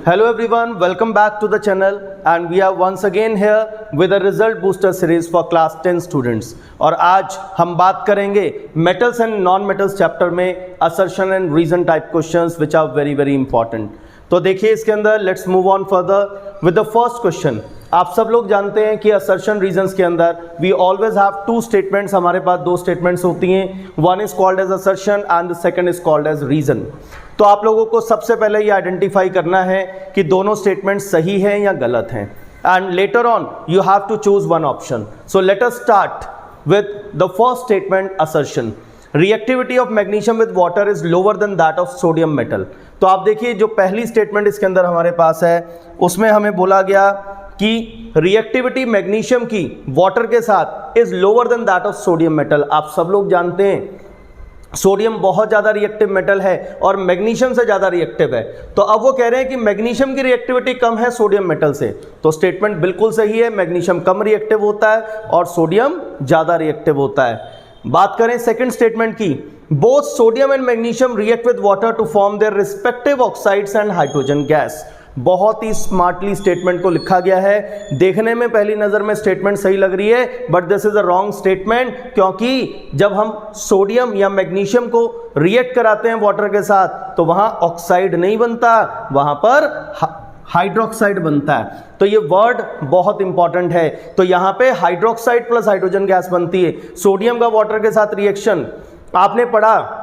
Hello everyone, welcome back to the channel and we are once again here with a result booster series for class 10 students। और आज हम बात करेंगे metals and non-metals chapter में assertion and reason type questions which are very important। तो देखिए इसके अंदर let's move on further with the first question। आप सब लोग जानते हैं कि assertion reasons के अंदर we always have two statements, हमारे पास दो statements होती हैं, one is called as assertion and the second is called as reason। तो आप लोगों को सबसे पहले ये आइडेंटिफाई करना है कि दोनों स्टेटमेंट्स सही हैं या गलत हैं, and later on you have to choose one option. So let us start with the first statement assertion, reactivity of magnesium with water is lower than that of sodium metal. तो आप देखिए जो पहली स्टेटमेंट इसके अंदर हमारे पास है उसमें हमें बोला गया कि रिएक्टिविटी मैग्नीशियम की वाटर के साथ is lower than that of sodium metal. आप सब लोग जानते हैं सोडियम बहुत ज़्यादा रिएक्टिव मेटल है और मैग्नीशियम से ज़्यादा रिएक्टिव है। तो अब वो कह रहे हैं कि मैग्नीशियम की रिएक्टिविटी कम है सोडियम मेटल से, तो स्टेटमेंट बिल्कुल सही है, मैग्नीशियम कम रिएक्टिव होता है और सोडियम ज़्यादा रिएक्टिव होता है। बात करें सेकंड स्टेटमेंट की, both sodium and magnesium react with water to form their respective oxides and hydrogen gas. बहुत ही स्मार्टली स्टेटमेंट को लिखा गया है, देखने में पहली नज़र में स्टेटमेंट सही लग रही है but this is a wrong statement, क्योंकि जब हम सोडियम या मैग्नीशियम को रिएक्ट कराते हैं वाटर के साथ तो वहां ऑक्साइड नहीं बनता, वहां पर हाइड्रोक्साइड बनता है। तो ये वर्ड बहुत इंपॉर्टेंट है। तो यहां पे हाइड्रोक्साइड प्लस हाइड्रोजन गैस बनती है। सोडियम का वाटर के साथ रिएक्शन आपने पढ़ा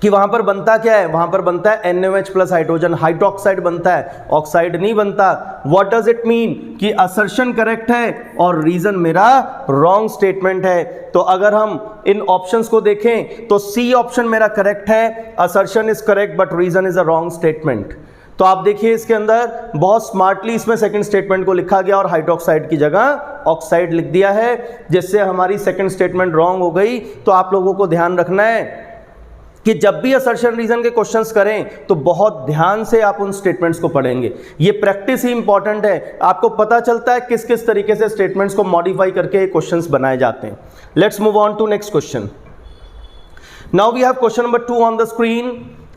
कि वहां पर बनता क्या है, वहां पर बनता है NaOH प्लस हाइड्रोजन, हाइड्रोक्साइड बनता है, ऑक्साइड नहीं बनता। व्हाट डज इट मीन कि असर्शन करेक्ट है और रीजन मेरा रॉन्ग स्टेटमेंट है। तो अगर हम इन ऑप्शंस को देखें तो सी ऑप्शन मेरा करेक्ट है, assertion is correct but reason is a wrong statement. तो आप देखिए इसके अंदर बहुत स्मार्टली इसमें सेकंड स्टेटमेंट को लिखा गया और हाइड्रोक्साइड की जगह ऑक्साइड लिख दिया है, जिससे हमारी सेकंड स्टेटमेंट रॉन्ग हो गई। तो आप लोगों को ध्यान रखना है कि जब भी असर्शन रीजन के क्वेश्चंस करें तो बहुत ध्यान से आप उन स्टेटमेंट्स को पढ़ेंगे। ये प्रैक्टिस ही इंपॉर्टेंट है, आपको पता चलता है किस किस तरीके से स्टेटमेंट्स को मॉडिफाई करके क्वेश्चंस बनाए जाते हैं। Let's move on to next question. Now we have question number 2 on the screen.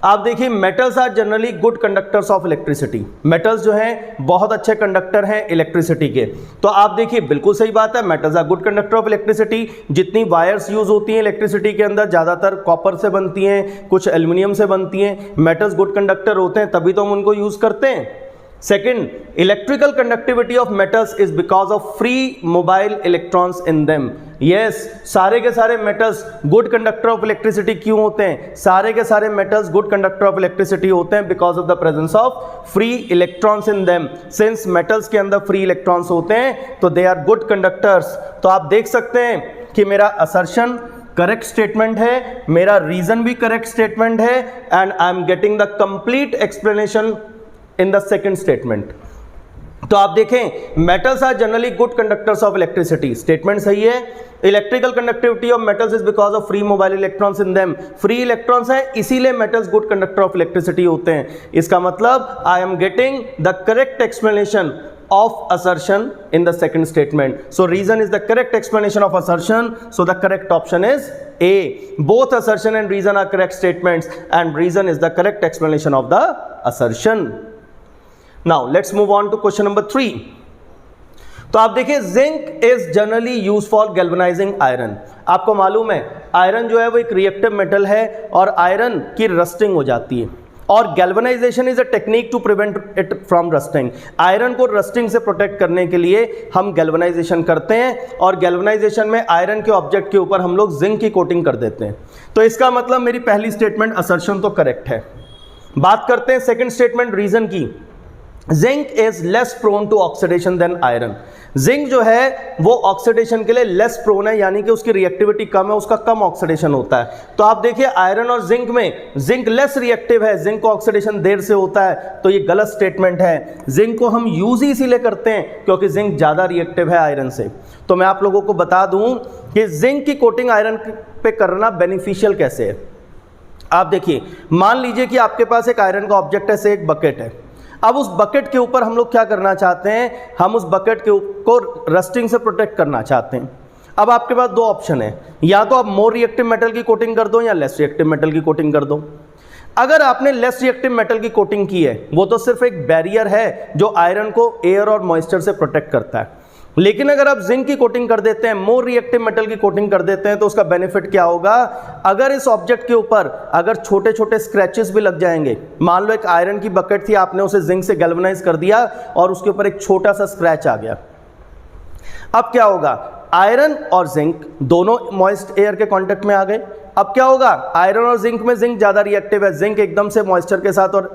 आप देखिए metals are generally good conductors of electricity. Metals जो हैं बहुत अच्छे कंडक्टर हैं इलेक्ट्रिसिटी के। तो आप देखिए बिल्कुल सही बात है, metals are good conductor of electricity. जितनी वायर्स यूज होती हैं इलेक्ट्रिसिटी के अंदर ज़्यादातर कॉपर से बनती हैं, कुछ एल्युमिनियम से बनती हैं। मेटल्स गुड कंडक्टर होते हैं तभी तो हम उनको यूज करते हैं। Second, electrical conductivity of metals is because of free mobile electrons in them. Yes, सारे के सारे metals good conductor of electricity क्यों होते हैं? सारे के सारे metals good conductor of electricity होते हैं because of the presence of free electrons in them. Since metals के अंदर फ्री इलेक्ट्रॉन्स होते हैं तो दे आर गुड कंडक्टर्स। तो आप देख सकते हैं कि मेरा असर्शन करेक्ट स्टेटमेंट है, मेरा रीजन भी करेक्ट स्टेटमेंट है, and I am getting the complete explanation in the second statement. तो आप देखें metals are generally good conductors of electricity, statement सही है। Electrical conductivity of metals is because of free mobile electrons in them. Free electrons हैं इसीलिए metals good conductor of electricity होते हैं। इसका मतलब I am getting the correct explanation of assertion in the second statement. So reason is the correct explanation of assertion, so the correct option is A. Both assertion and reason are correct statements and reason is the correct explanation of the assertion. Now let's move on to question number 3. तो आप देखिए zinc is generally use for galvanising iron. आपको मालूम है iron जो है वो एक रिएक्टिव मेटल है और आयरन की रस्टिंग हो जाती है और galvanization is a technique to prevent it from rusting. Iron को रस्टिंग से प्रोटेक्ट करने के लिए हम गैल्वेनाइजेशन करते हैं और गैल्वेनाइजेशन में आयरन के ऑब्जेक्ट के ऊपर हम लोग जिंक की कोटिंग कर देते हैं। तो इसका मतलब मेरी पहली स्टेटमेंट असर्शन तो करेक्ट है। बात करते हैं सेकंड स्टेटमेंट रीजन की। Zinc is less prone to oxidation than iron. Zinc जो है वो ऑक्सीडेशन के लिए लेस प्रोन है, यानी कि उसकी रिएक्टिविटी कम है, उसका कम ऑक्सीडेशन होता है। तो आप देखिए आयरन और जिंक में जिंक लेस रिएक्टिव है, जिंक को ऑक्सीडेशन देर से होता है, तो ये गलत स्टेटमेंट है। जिंक को हम यूज ही इसीलिए करते हैं क्योंकि जिंक ज़्यादा रिएक्टिव है आयरन से। तो मैं आप लोगों को बता दूं कि जिंक की कोटिंग आयरन पे करना बेनिफिशियल कैसे है। आप देखिए मान लीजिए कि आपके पास एक आयरन का ऑब्जेक्ट है, से एक बकेट है। अब उस बकेट के ऊपर हम लोग क्या करना चाहते हैं, हम उस बकेट को रस्टिंग से प्रोटेक्ट करना चाहते हैं। अब आपके पास दो ऑप्शन है, या तो आप मोर रिएक्टिव मेटल की कोटिंग कर दो या लेस रिएक्टिव मेटल की कोटिंग कर दो। अगर आपने लेस रिएक्टिव मेटल की कोटिंग की है, वो तो सिर्फ एक बैरियर है जो आयरन को एयर और मॉइस्चर से प्रोटेक्ट करता है, लेकिन अगर आप जिंक की कोटिंग कर देते हैं, मोर रिएक्टिव मेटल की कोटिंग कर देते हैं, तो उसका बेनिफिट क्या होगा? अगर इस ऑब्जेक्ट के ऊपर अगर छोटे छोटे स्क्रैचेस भी लग जाएंगे, मान लो एक आयरन की बकेट थी, आपने उसे जिंक से गैल्वेनाइज कर दिया और उसके ऊपर एक छोटा सा स्क्रैच आ गया, अब क्या होगा? आयरन और जिंक दोनों मॉइस्ट एयर के कांटेक्ट में आ गए। अब क्या होगा? आयरन और जिंक में जिंक ज्यादा रिएक्टिव है, जिंक एकदम से मॉइस्चर के साथ और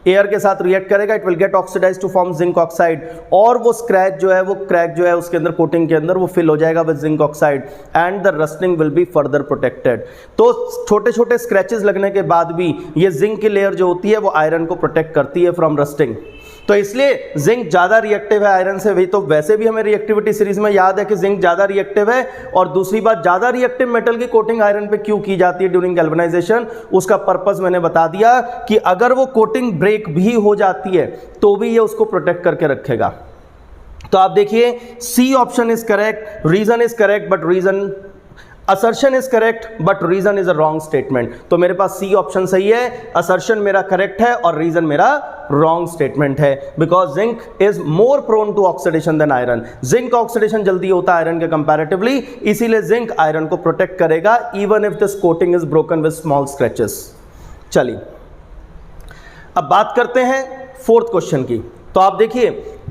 एयर के साथ रिएक्ट करेगा, it will get oxidise to form zinc oxide, और वो स्क्रैच जो है, वो क्रैक जो है उसके अंदर कोटिंग के अंदर वो फिल हो जाएगा with zinc oxide and the rusting will be further protected. तो छोटे छोटे स्क्रैचेस लगने के बाद भी ये जिंक की लेयर जो होती है वो आयरन को प्रोटेक्ट करती है फ्रॉम रस्टिंग। तो इसलिए जिंक ज्यादा रिएक्टिव है आयरन से। वही तो वैसे भी हमें रिएक्टिविटी सीरीज में याद है कि जिंक ज्यादा रिएक्टिव है। और दूसरी बात, ज्यादा रिएक्टिव मेटल की कोटिंग आयरन पे क्यों की जाती है ड्यूरिंग गैल्वेनाइजेशन, उसका पर्पस मैंने बता दिया कि अगर वो कोटिंग ब्रेक भी हो जाती है तो भी ये उसको प्रोटेक्ट करके रखेगा। तो आप देखिए, C option is correct, reason is correct but reason assertion is correct but reason is a wrong statement. तो मेरे पास सी ऑप्शन सही है, असर्शन मेरा करेक्ट है और रीजन मेरा रॉन्ग स्टेटमेंट है, because zinc is more prone to oxidation than iron. Zinc oxidation जल्दी होता है आयरन के कंपैरेटिवली, इसीलिए जिंक आयरन को प्रोटेक्ट करेगा even if this coating is broken with small scratches. चलिए अब बात करते हैं फोर्थ क्वेश्चन की। तो आप देखिए,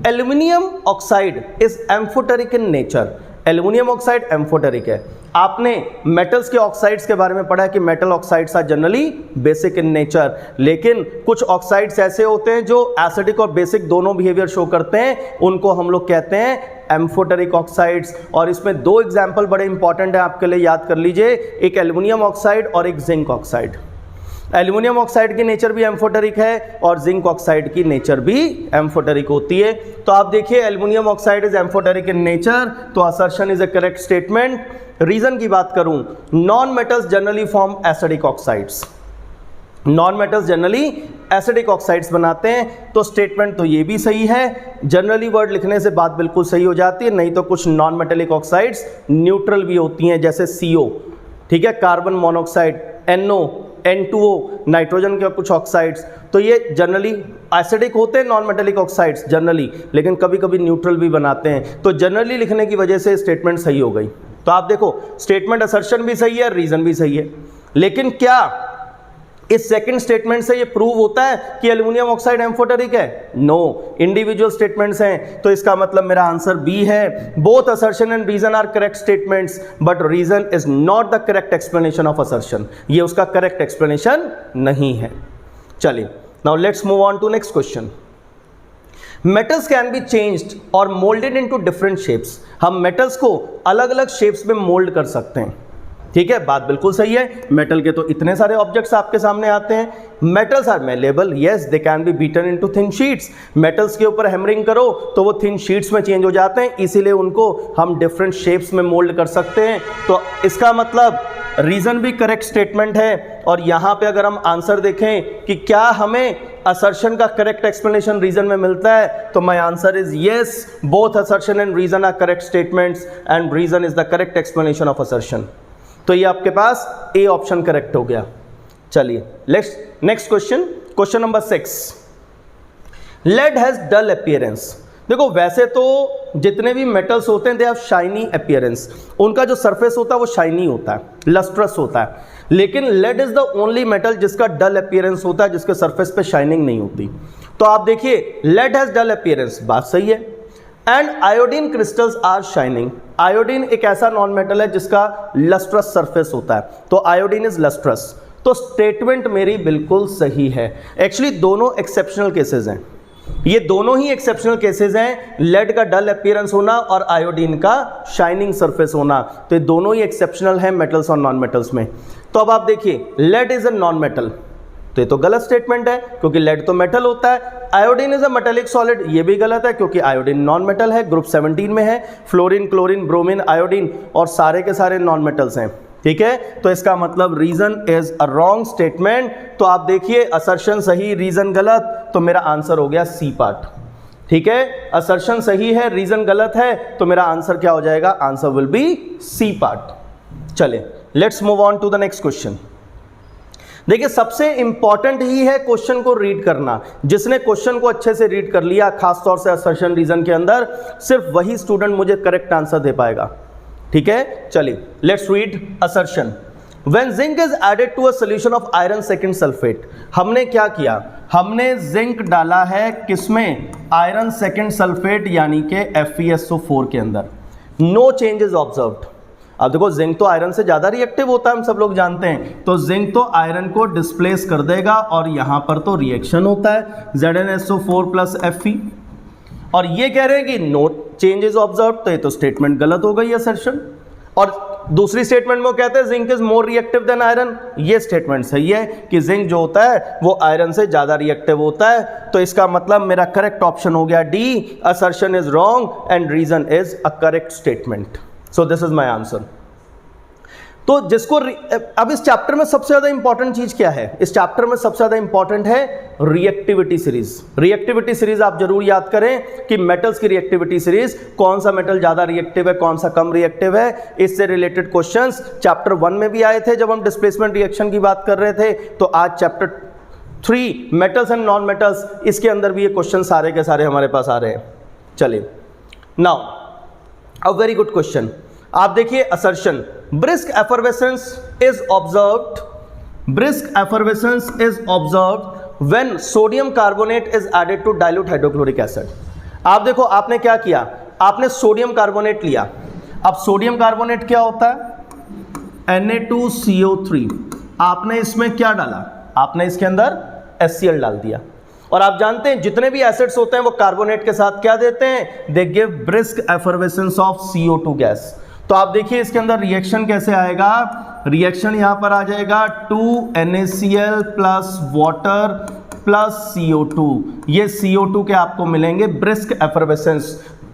aluminium oxide is amphoteric in nature. Aluminium oxide amphoteric है। आपने मेटल्स के ऑक्साइड्स के बारे में पढ़ा है कि metal oxides are generally basic in nature, लेकिन कुछ ऑक्साइड्स ऐसे होते हैं जो एसिडिक और बेसिक दोनों बिहेवियर शो करते हैं, उनको हम लोग कहते हैं एम्फोटेरिक ऑक्साइड्स। और इसमें दो एग्जाम्पल बड़े इंपॉर्टेंट है आपके लिए, याद कर लीजिए, एक एल्यूमिनियम ऑक्साइड और एक जिंक ऑक्साइड। एल्यूमिनियम ऑक्साइड की नेचर भी एम्फोटेरिक है और जिंक ऑक्साइड की नेचर भी एम्फोटेरिक होती है। तो आप देखिए, aluminium oxide is amphoteric in nature, तो assertion is a correct statement. Reason की बात करूं, non metals generally form acidic oxides. Non metals generally acidic oxides बनाते हैं, तो स्टेटमेंट तो ये भी सही है। जनरली वर्ड लिखने से बात बिल्कुल सही हो जाती है, नहीं तो कुछ नॉन मेटेलिक ऑक्साइड्स न्यूट्रल भी होती हैं, जैसे CO, ठीक है, carbon monoxide, NO, N2O, nitrogen के कुछ ऑक्साइड्स, तो ये जनरली एसिडिक होते हैं नॉन मेटेलिक ऑक्साइड्स जनरली, लेकिन कभी कभी न्यूट्रल भी बनाते हैं। तो जनरली लिखने की वजह से स्टेटमेंट सही हो गई। तो आप देखो, स्टेटमेंट असर्शन भी सही है, रीजन भी सही है, लेकिन क्या इस सेकंड स्टेटमेंट से ये प्रूव होता है कि एल्यूमिनियम ऑक्साइड एम्फोटेरिक है? नो, इंडिविजुअल स्टेटमेंट्स हैं। तो इसका मतलब मेरा आंसर बी है। Both assertion and reason are correct statements but reason is not the correct explanation of assertion. ये उसका करेक्ट एक्सप्लेनेशन नहीं है। चलिए, now let's move on to next question. Metals can be changed और moulded into different shapes. हम metals को अलग अलग शेप्स में मोल्ड कर सकते हैं, ठीक है, बात बिल्कुल सही है। मेटल के तो इतने सारे ऑब्जेक्ट्स आपके सामने आते हैं। Metals are malleable, yes, they can be beaten into thin sheets. Metals के ऊपर हैमरिंग करो तो वो थिन शीट्स में चेंज हो जाते हैं, इसीलिए उनको हम डिफरेंट शेप्स में मोल्ड कर सकते हैं। तो इसका मतलब रीजन भी करेक्ट स्टेटमेंट है। और यहाँ पे अगर हम आंसर देखें कि क्या हमें असर्शन का करेक्ट एक्सप्लेनेशन रीजन में मिलता है, तो my answer is yes, both assertion and reason are correct statements and reason is the correct explanation of assertion. तो ये आपके पास ए ऑप्शन करेक्ट हो गया। चलिए next question, question number 6। Lead has dull appearance. देखो, वैसे तो जितने भी मेटल्स होते हैं दे हैव शाइनी अपीयरेंस, उनका जो सरफेस होता है वो शाइनी होता है, लस्ट्रस होता है, लेकिन lead is the only metal जिसका डल अपीयरेंस होता है, जिसके सरफेस पे शाइनिंग नहीं होती। तो आप देखिए, लेड हैज डल अपीयरेंस, बात सही है। And iodine crystals are shining. Iodine एक ऐसा नॉन मेटल है जिसका लस्ट्रस सरफेस होता है, तो आयोडीन इज लस्ट्रस। तो स्टेटमेंट मेरी बिल्कुल सही है। एक्चुअली दोनों एक्सेप्शनल केसेस हैं, ये दोनों ही एक्सेप्शनल केसेस हैं, लेड का डल अपीयरेंस होना और आयोडीन का शाइनिंग सरफेस होना। तो ये दोनों ही एक्सेप्शनल हैं मेटल्स और नॉन मेटल्स में। तो अब आप देखिए, lead is a non metal, तो ये तो गलत स्टेटमेंट है क्योंकि लेड तो मेटल होता है। Iodine is a metallic solid, ये भी गलत है क्योंकि आयोडीन नॉन मेटल है, ग्रुप 17 में है। फ्लोरीन, क्लोरीन, ब्रोमीन, आयोडीन और सारे के सारे नॉन मेटल्स हैं, ठीक है। तो इसका मतलब reason is a wrong statement. तो आप देखिए, असर्शन सही, रीजन गलत, तो मेरा आंसर हो गया सी पार्ट, ठीक है। असर्शन सही है, रीजन गलत है, तो मेरा आंसर क्या हो जाएगा? Answer will be C part. चले, let's move on to the next question. देखिए सबसे इंपॉर्टेंट ही है क्वेश्चन को रीड करना। जिसने क्वेश्चन को अच्छे से रीड कर लिया, खासतौर से असर्शन रीजन के अंदर, सिर्फ वही स्टूडेंट मुझे करेक्ट आंसर दे पाएगा। ठीक है, चलिए let's read assertion. When zinc is added to a solution of iron second sulfate, हमने क्या किया, हमने जिंक डाला है किसमें, आयरन सेकेंड सल्फेट यानी कि FeSO4 के अंदर। No changes observed. अब देखो जिंक तो आयरन से ज़्यादा रिएक्टिव होता है, हम सब लोग जानते हैं, तो जिंक तो आयरन को डिस्प्लेस कर देगा और यहाँ पर तो रिएक्शन होता है ZnSO4 प्लस Fe, और ये कह रहे हैं कि नो चेंजेस ऑब्जर्व, तो ये तो स्टेटमेंट गलत हो गई असर्शन। और दूसरी स्टेटमेंट में वो कहते हैं zinc is more reactive than iron, ये स्टेटमेंट सही है कि जिंक जो होता है वो आयरन से ज़्यादा रिएक्टिव होता है। तो इसका मतलब मेरा करेक्ट ऑप्शन हो गया D, assertion is wrong and reason is a correct statement. So this is my answer. तो जिसको अब इस चैप्टर में सबसे ज़्यादा इंपॉर्टेंट चीज़ क्या है, इस चैप्टर में सबसे ज़्यादा इंपॉर्टेंट है रिएक्टिविटी सीरीज। रिएक्टिविटी सीरीज आप जरूर याद करें कि मेटल्स की रिएक्टिविटी सीरीज, कौन सा मेटल ज़्यादा रिएक्टिव है, कौन सा कम रिएक्टिव है, इससे रिलेटेड क्वेश्चंस चैप्टर 1 में भी आए थे जब हम डिस्प्लेसमेंट रिएक्शन की बात कर रहे थे। तो आज chapter 3 metals and non metals, इसके अंदर भी ये क्वेश्चन सारे के सारे हमारे पास आ रहे हैं। चलिए नाउ अ वेरी गुड क्वेश्चन, आप देखिए assertion, brisk effervescence is observed, brisk effervescence is observed when sodium carbonate is added to dilute hydrochloric acid। आप देखो आपने क्या किया, आपने सोडियम कार्बोनेट लिया। अब सोडियम कार्बोनेट क्या होता है, Na2CO3, आपने इसमें क्या डाला, आपने इसके अंदर HCl डाल दिया। और आप जानते हैं जितने भी एसिड्स होते हैं वो कार्बोनेट के साथ क्या देते हैं, they give brisk effervescence of CO2 gas. तो आप देखिए इसके अंदर रिएक्शन कैसे आएगा, रिएक्शन यहां पर आ जाएगा 2NaCl plus water plus CO2, ये CO2 के आपको मिलेंगे ब्रिस्क एफरवेसेंस।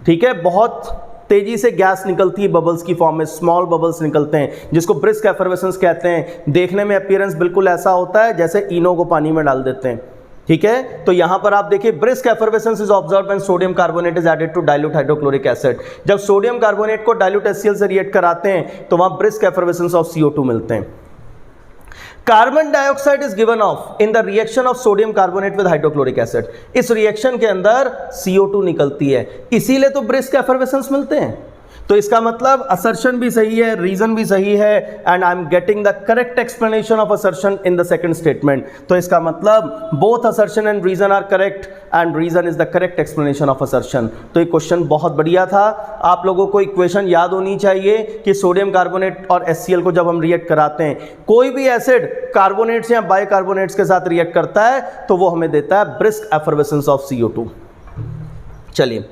ठीक है, बहुत तेजी से गैस निकलती है बबल्स की फॉर्म में, स्मॉल बबल्स निकलते हैं जिसको ब्रिस्क एफरवेसेंस कहते हैं। देखने में अपीयरेंस बिल्कुल ऐसा होता है जैसे इनो को पानी में डाल देते हैं। ठीक है, तो यहां पर आप देखिए brisk effervescence is observed when sodium carbonate is added to dilute hydrochloric acid. जब सोडियम कार्बोनेट को डाइल्यूट HCl से रिएक्ट कराते हैं तो वहां ब्रिस्क एफरवेसेंस ऑफ CO2 मिलते हैं। Carbon dioxide is given of in the reaction of sodium carbonate with hydrochloric acid. इस रिएक्शन के अंदर CO2 निकलती है, इसीलिए तो ब्रिस्क एफरवेसेंस मिलते हैं। तो इसका मतलब असर्शन भी सही है, रीजन भी सही है, and I am getting the correct explanation of assertion in the second statement. तो इसका मतलब both assertion and reason are correct and reason is the correct explanation of assertion. तो ये क्वेश्चन बहुत बढ़िया था। आप लोगों को इक्वेशन याद होनी चाहिए कि सोडियम कार्बोनेट और HCl को जब हम रिएक्ट कराते हैं, कोई भी एसिड कार्बोनेट्स या बाइकार्बोनेट्स के साथ रिएक्ट करता है तो वो हमें देता है ब्रिस्क एफरवेसेंस ऑफ CO2। चलिए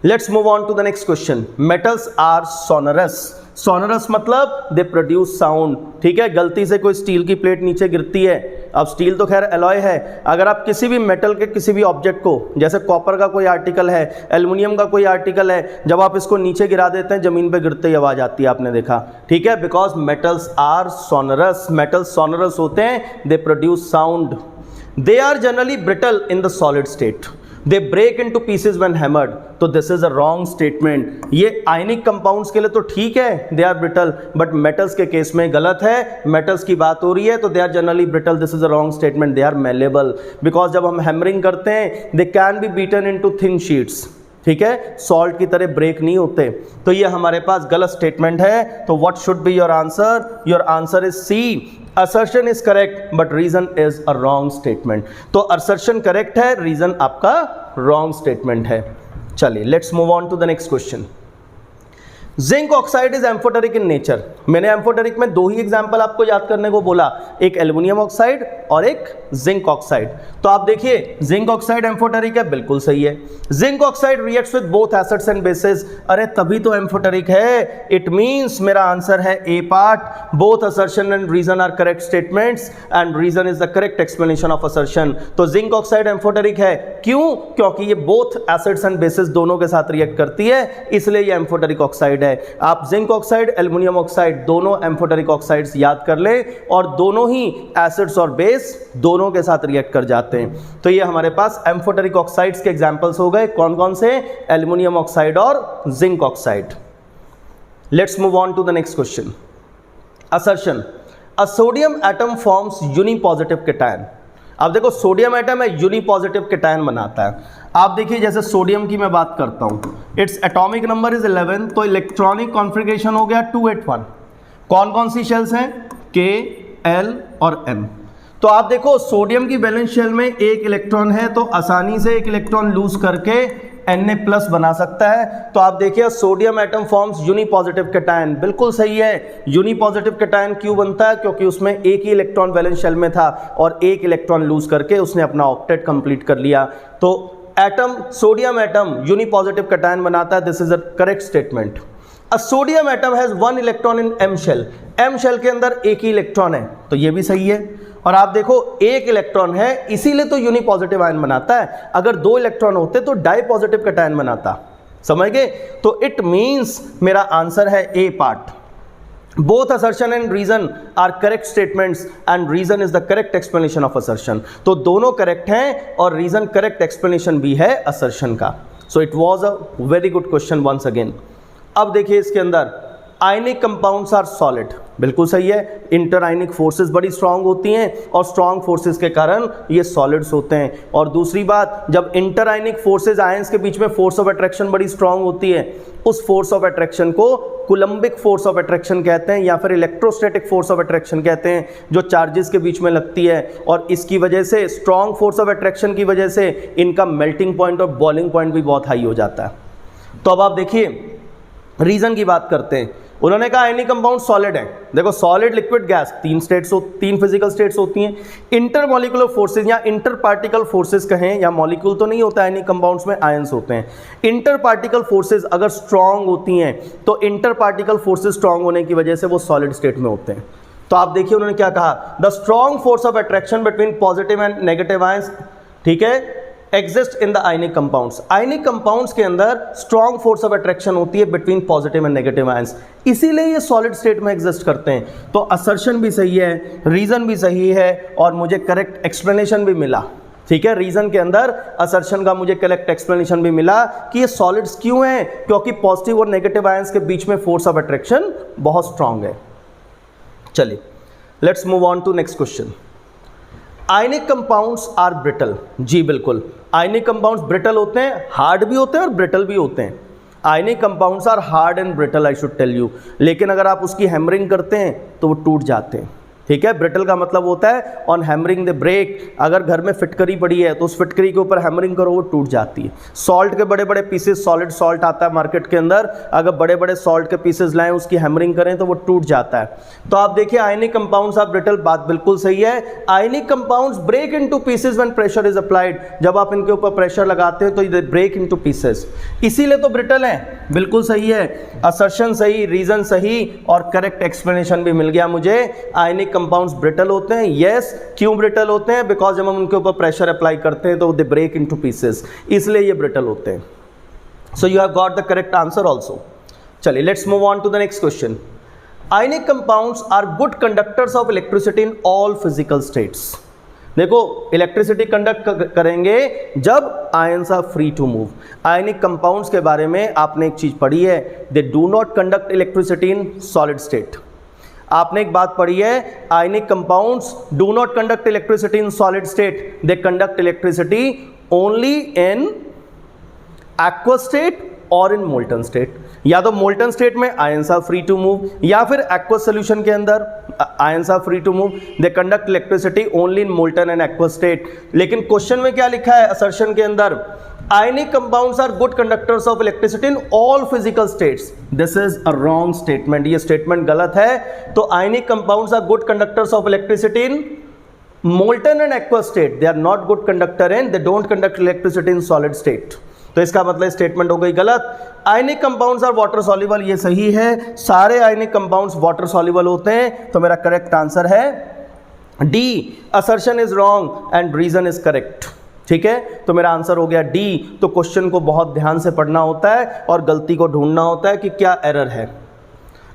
let's move on to the next question. Metals are sonorous. Sonorous मतलब दे प्रोड्यूस साउंड। ठीक है, गलती से कोई स्टील की प्लेट नीचे गिरती है, अब स्टील तो खैर एलॉय है, अगर आप किसी भी मेटल के किसी भी ऑब्जेक्ट को, जैसे कॉपर का कोई आर्टिकल है, एल्युमिनियम का कोई आर्टिकल है, जब आप इसको नीचे गिरा देते हैं जमीन पे गिरते ही आवाज आती है, आपने देखा। ठीक है, because metals are sonorous, metals sonorous होते हैं, they produce sound. They are generally brittle in the solid state, they break into pieces when hammered। तो this is a wrong statement। ये आयनिक कंपाउंड्स के लिए तो ठीक है, they are brittle, but metals के केस में गलत है। metals की बात हो रही है तो they are generally brittle, this is a wrong statement। they are malleable because जब हम हैमरिंग करते हैं they can be beaten into thin sheets। ठीक है, सॉल्ट की तरह ब्रेक नहीं होते। तो ये हमारे पास गलत स्टेटमेंट है। तो what should be your answer, your answer is C, assertion is correct but reason is a wrong statement. तो असर्शन करेक्ट है, रीजन आपका रॉन्ग स्टेटमेंट है। चलिए let's move on to the next question. Zinc oxide is amphoteric in nature. मैंने amphoteric में 2 ही example आपको याद करने को बोला, एक एल्युमिनियम ऑक्साइड और एक जिंक ऑक्साइड। तो आप देखिए जिंक ऑक्साइड एम्फोटेरिक है, बिल्कुल सही है। Zinc oxide reacts with both acids and bases, अरे तभी तो एम्फोटेरिक है। इट मींस मेरा आंसर है A part. Both assertion and reason are correct statements and reason is the correct explanation of assertion. तो जिंक ऑक्साइड एम्फोटेरिक है, क्यों? क्योंकि ये बोथ एसिड्स एंड बेसिस दोनों के साथ रिएक्ट करती है, इसलिए ये एम्फोटेरिक ऑक्साइड है। आप जिंक ऑक्साइड, एल्युमिनियम ऑक्साइड दोनों एम्फोटेरिक ऑक्साइड्स याद कर लें और दोनों ही एसिड्स और बेस दोनों के साथ रिएक्ट कर जाते हैं। तो ये हमारे पास एम्फोटेरिक ऑक्साइड्स के एग्जांपल्स हो गए, कौन कौन से, एल्युमिनियम ऑक्साइड और zinc oxide. Let's move on to the next question. Assertion, a sodium atom forms unipositive cation. अब देखो सोडियम एटम है, यूनिपॉजिटिव कैटायन बनाता है। आप देखिए जैसे सोडियम की मैं बात करता हूँ, इट्स एटॉमिक नंबर इज 11, तो इलेक्ट्रॉनिक कॉन्फ़िगरेशन हो गया 281। कौन कौन सी शेल्स हैं? K, L और M। तो आप देखो सोडियम की वैलेंस शेल में एक इलेक्ट्रॉन है, तो आसानी से एक इलेक्ट्रॉन लूज करके Na+ बना सकता है। तो आप देखिए sodium atom forms unipositive cation, बिल्कुल सही है। यूनिपॉजिटिव कैटायन क्यों बनता है? क्योंकि उसमें एक ही इलेक्ट्रॉन वैलेंस शेल में था और एक इलेक्ट्रॉन लूज करके उसने अपना ऑक्टेट कंप्लीट कर लिया। तो atom, sodium atom unipositive cation बनाता है। This is a correct statement. A sodium atom has 1 electron in M shell. M shell के अंदर एक ही इलेक्ट्रॉन है, तो ये भी सही है। और आप देखो एक इलेक्ट्रॉन है, इसीलिए तो यूनिपॉजिटिव आयन बनाता है। अगर 2 इलेक्ट्रॉन होते तो डाईपॉजिटिव कैटायन बनाता। समझ गए? तो इट मींस मेरा आंसर है A part. Both assertion and reason are correct statements and reason is the correct explanation of assertion. तो दोनों करेक्ट हैं और रीजन करेक्ट एक्सप्लेनेशन भी है असर्शन का। So it was a very good question once again. अब देखिए इसके अंदर आयनिक कंपाउंड्स आर सॉलिड, बिल्कुल सही है। इंटर आयनिक फोर्सेस बड़ी स्ट्रांग होती हैं और स्ट्रांग फोर्सेस के कारण ये सॉलिड्स होते हैं। और दूसरी बात, जब इंटर आयनिक फोर्सेस आयंस के बीच में फोर्स ऑफ अट्रैक्शन बड़ी स्ट्रांग होती है, उस फोर्स ऑफ अट्रैक्शन को कूलम्बिक फोर्स ऑफ अट्रैक्शन कहते हैं या फिर इलेक्ट्रोस्टैटिक फोर्स ऑफ अट्रैक्शन कहते हैं, जो चार्जेस के बीच में लगती है। और इसकी वजह से, स्ट्रांग फोर्स ऑफ अट्रैक्शन की वजह से इनका मेल्टिंग पॉइंट और बॉइलिंग पॉइंट भी बहुत हाई हो जाता है। तो अब आप देखिए रीजन की बात करते हैं। उन्होंने कहा आयनिक कंपाउंड सॉलिड है। देखो solid, liquid, gas, 3 physical states होती हैं। इंटरमॉलिक्यूलर फोर्सेज या इंटर पार्टिकल फोर्सेज कहें, या मॉलिक्यूल तो नहीं होता आयनिक कंपाउंड्स में, आयंस होते हैं। इंटर पार्टिकल फोर्सेज अगर स्ट्रांग होती हैं तो इंटर पार्टिकल फोर्सेज स्ट्रांग होने की वजह से वो सॉलिड स्टेट में होते हैं। तो आप देखिए उन्होंने क्या कहा, the strong force of attraction between positive and negative ions, ठीक है, exist in the ionic compounds. Ionic compounds के अंदर स्ट्रांग फोर्स ऑफ अट्रैक्शन होती है between positive and negative ions, इसीलिए ये सॉलिड स्टेट में एग्जिस्ट करते हैं। तो असर्शन भी सही है, रीजन भी सही है और मुझे करेक्ट एक्सप्लेनेशन भी मिला। ठीक है, रीजन के अंदर असर्शन का मुझे करेक्ट एक्सप्लेनेशन भी मिला कि ये सॉलिड्स क्यों हैं, क्योंकि पॉजिटिव और नेगेटिव आयंस के बीच में फोर्स ऑफ अट्रैक्शन बहुत स्ट्रांग है। चलिए let's move on to next question. Ionic compounds are brittle. जी बिल्कुल, आयनिक कंपाउंड्स ब्रिटल होते हैं, हार्ड भी होते हैं और ब्रिटल भी होते हैं। Ionic compounds are hard and brittle, I should tell you. लेकिन अगर आप उसकी हैमरिंग करते हैं तो वो टूट जाते हैं। ठीक है, ब्रिटल का मतलब होता है ऑन हैमरिंग द ब्रेक। अगर घर में फिटकरी पड़ी है तो उस फिटकरी के ऊपर हैमरिंग करो, वो टूट जाती है। सॉल्ट के बड़े बड़े पीसेस, सॉलिड सॉल्ट आता है मार्केट के अंदर, अगर बड़े बड़े सॉल्ट के पीसेस लाएं, उसकी हैमरिंग करें तो वो टूट जाता है। तो आप देखिए आयनिक कंपाउंड्स आर ब्रिटल, बात बिल्कुल सही है। Ionic compounds break into pieces when pressure is applied. जब आप इनके ऊपर प्रेशर लगाते हैं तो ये ब्रेक इनटू पीसेस, इसीलिए तो ब्रिटल है। बिल्कुल सही है, असर्शन सही, रीजन सही और करेक्ट एक्सप्लेनेशन भी मिल गया मुझे। आयनिक कंपाउंड्स ब्रिटल होते हैं। यस, क्यों ब्रिटल होते हैं? बिकॉज जब हम उनके ऊपर प्रेशर अप्लाई करते हैं तो दे ब्रेक इनटू पीसेस, इसलिए ये ब्रिटल होते हैं। So you have got the correct answer also. चलिए let's move on to the next question. Ionic compounds are good conductors of electricity in all physical states. देखो electricity conduct करेंगे जब ions are free to move. Ionic compounds के बारे में आपने एक चीज पढ़ी है, they do not conduct electricity in solid state. आपने एक बात पढ़ी है, ionic compounds do not conduct electricity in solid state, they conduct electricity only in aqueous state और इन मोल्टन स्टेट। या तो मोल्टन स्टेट में ions are free to move, या फिर एक्वस सॉल्यूशन के अंदर ions are free to move. They conduct electricity only in molten and aqueous state. लेकिन question में क्या लिखा है असर्शन के अंदर, ionic compounds are good conductors of electricity in all physical states. This is a wrong statement, ये statement गलत है। तो ionic compounds are good conductors of electricity in molten and aqueous state, they are not good conductor and they don't conduct electricity in solid state. तो इसका मतलब statement हो गई गलत। Ionic compounds are water soluble, ये सही है, सारे आयनिक कंपाउंड्स वाटर सॉल्युबल होते हैं। तो मेरा करेक्ट आंसर है D, assertion is wrong and reason is correct. ठीक है, तो मेरा आंसर हो गया डी। तो क्वेश्चन को बहुत ध्यान से पढ़ना होता है और गलती को ढूंढना होता है कि क्या एरर है।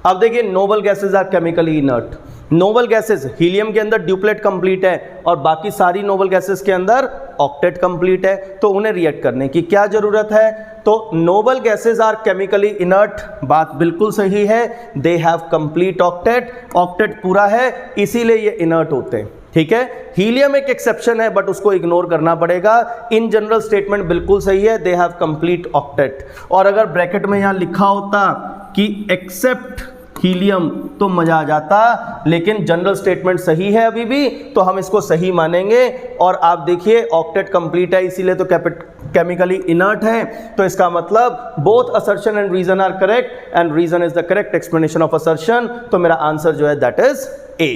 अब देखिए noble gases are chemically inert. Noble gases, helium के अंदर ड्यूप्लेट कंप्लीट है और बाकी सारी नोबल गैसेस के अंदर ऑक्टेट कंप्लीट है, तो उन्हें रिएक्ट करने की क्या जरूरत है? तो noble gases are chemically inert, बात बिल्कुल सही है, they have complete octet, octet पूरा है इसीलिए ये इनर्ट होते हैं, ठीक है। हीलियम एक एक्सेप्शन है बट उसको इग्नोर करना पड़ेगा, इन जनरल स्टेटमेंट बिल्कुल सही है, दे हैव कंप्लीट ऑक्टेट। और अगर ब्रैकेट में यहां लिखा होता कि एक्सेप्ट हीलियम तो मजा आ जाता, लेकिन जनरल स्टेटमेंट सही है अभी भी, तो हम इसको सही मानेंगे। और आप देखिए ऑक्टेट कंप्लीट है इसीलिए तो केमिकली इनर्ट है, तो इसका मतलब both assertion and reason are correct and reason is the correct explanation of assertion, तो मेरा आंसर जो है दैट इज ए,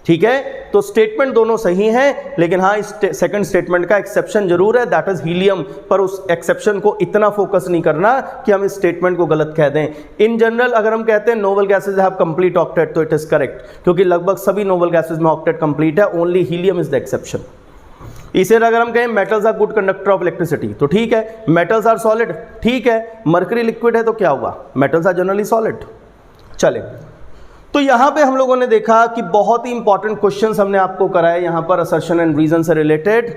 ठीक है। तो स्टेटमेंट दोनों सही हैं, लेकिन हाँ इस सेकंड स्टेटमेंट का एक्सेप्शन जरूर है, दैट इज हीलियम, पर उस एक्सेप्शन को इतना फोकस नहीं करना कि हम इस स्टेटमेंट को गलत कह दें। इन जनरल अगर हम कहते हैं noble gases have complete octet, तो इट इज करेक्ट, क्योंकि लगभग सभी नोबल गैसेज में ऑक्टेट कंप्लीट है, only helium is the exception. इसे अगर हम कहें metals are good conductor of electricity, तो ठीक है, मेटल्स आर सॉलिड, ठीक है, मरकरी लिक्विड है तो क्या हुआ, मेटल्स आर जनरली सॉलिड। चले, तो यहां पे हम लोगों ने देखा कि बहुत ही इंपॉर्टेंट क्वेश्चंस हमने आपको कराए यहां पर असर्शन एंड रीजन से related.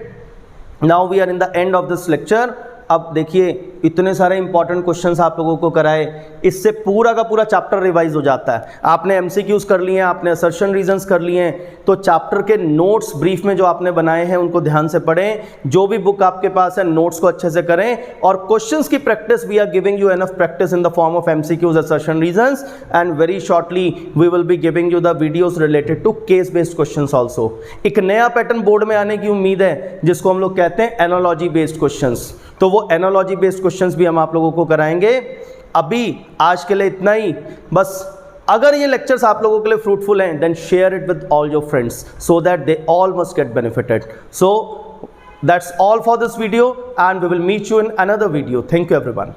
Now we are in the end of this lecture. अब देखिए इतने सारे इंपॉर्टेंट क्वेश्चंस आप लोगों को कराए, इससे पूरा का पूरा चैप्टर रिवाइज हो जाता है। आपने एमसीक्यूज कर लिए हैं, आपने असर्शन रीजंस कर लिए हैं, तो चैप्टर के नोट्स ब्रीफ में जो आपने बनाए हैं उनको ध्यान से पढ़ें, जो भी बुक आपके पास है नोट्स को अच्छे से करें, और क्वेश्चंस की practice we are giving you enough practice in the form of MCQs, assertion reasons, and very shortly we will be giving you the videos related to case based questions also. एक नया pattern board में आने की उम्मीद है जिसको हम लोग कहते हैं एनालॉजी बेस्ड क्वेश्चंस, तो वो एनालॉजी बेस्ड क्वेश्चंस भी हम आप लोगों को कराएंगे। अभी आज के लिए इतना ही बस। अगर ये लेक्चर्स आप लोगों के लिए फ्रूटफुल हैं, then share it with all your friends so that they all must get benefited. So that's all for this video and we will meet you in another video. Thank you everyone.